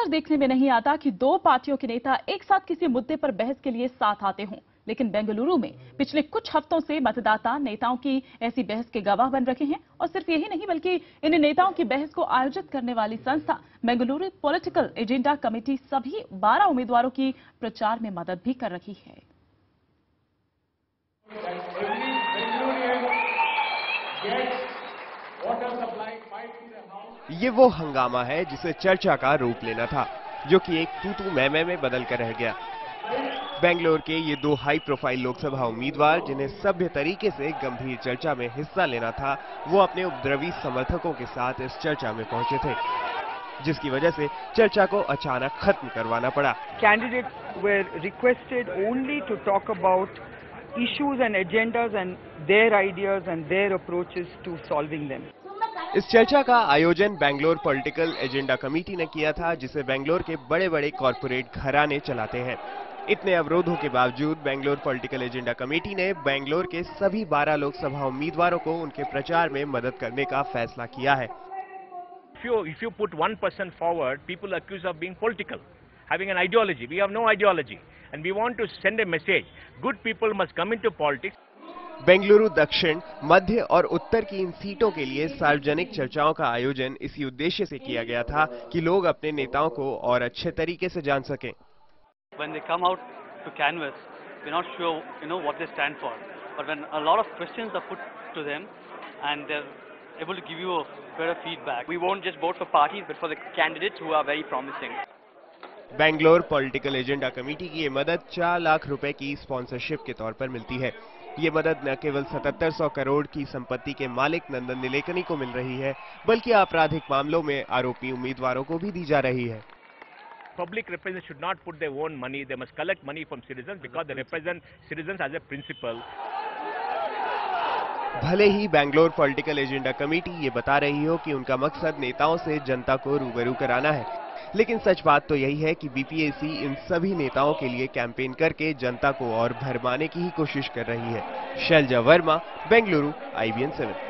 देखने में नहीं आता कि दो पार्टियों के नेता एक साथ किसी मुद्दे पर बहस के लिए साथ आते हों, लेकिन बेंगलुरु में पिछले कुछ हफ्तों से मतदाता नेताओं की ऐसी बहस के गवाह बन रहे हैं। और सिर्फ यही नहीं बल्कि इन नेताओं की बहस को आयोजित करने वाली संस्था बेंगलुरु पॉलिटिकल एजेंडा कमेटी सभी 12 उम्मीदवारों की प्रचार में मदद भी कर रही है। ये वो हंगामा है जिसे चर्चा का रूप लेना था, जो कि एक तू-तू मैं-मैं में बदल कर रह गया। बेंगलोर के ये दो हाई प्रोफाइल लोकसभा उम्मीदवार, जिन्हें सभ्य तरीके से गंभीर चर्चा में हिस्सा लेना था, वो अपने उपद्रवी समर्थकों के साथ इस चर्चा में पहुंचे थे, जिसकी वजह से चर्चा को अचानक खत्म करवाना पड़ा। Candidates were requested only to talk about issues and agendas and their ideas and their approaches to solving them. इस चर्चा का आयोजन बेंगलोर पॉलिटिकल एजेंडा कमेटी ने किया था, जिसे बेंगलोर के बड़े-बड़े कॉरपोरेट घराने चलाते हैं। इतने अवरोधों के बावजूद बेंगलोर पॉलिटिकल एजेंडा कमेटी ने बेंगलोर के सभी 12 लोकसभा उम्मीदवारों को उनके प्रचार में मदद करने का फैसला किया है। If you put one person forward, people accuse of being political, having an ideology. We have no ideology, and we want to send a message. Good people must come into politics. Bengaluru दक्षिण, मध्य और उत्तर की इन सीटों के लिए सार्वजनिक चर्चाओं का आयोजन इसी उद्देश्य से किया गया था कि लोग अपने नेताओं को और अच्छे तरीके से जान सकें। When they come out to canvass, we're not sure, what they stand for. But when a lot of questions are put to them, and they're able to give you a better feedback, we won't just vote for parties, but for the candidates who are very promising. Bangalore political agenda committee की ये मदद 4 लाख रुपए की sponsorship के तौर पर मिलती है। ये मदद न केवल 7700 करोड़ की संपत्ति के मालिक नंदन नीलेकनी को मिल रही है, बल्कि आपराधिक मामलों में आरोपी उम्मीदवारों को भी दी जा रही है। Public representatives should not put their own money. They must collect money from citizens because they represent citizens as a principle. भले ही बेंगलोर पॉलिटिकल एजेंडा कमेटी ये बता रही हो कि उनका मकसद नेताओं से जनता को रूबरू कराना है, लेकिन सच बात तो यही है कि बीपीएसी इन सभी नेताओं के लिए कैंपेन करके जनता को और भरमाने की ही कोशिश कर रही है। शैलजा वर्मा, बेंगलुरु, IBN 7।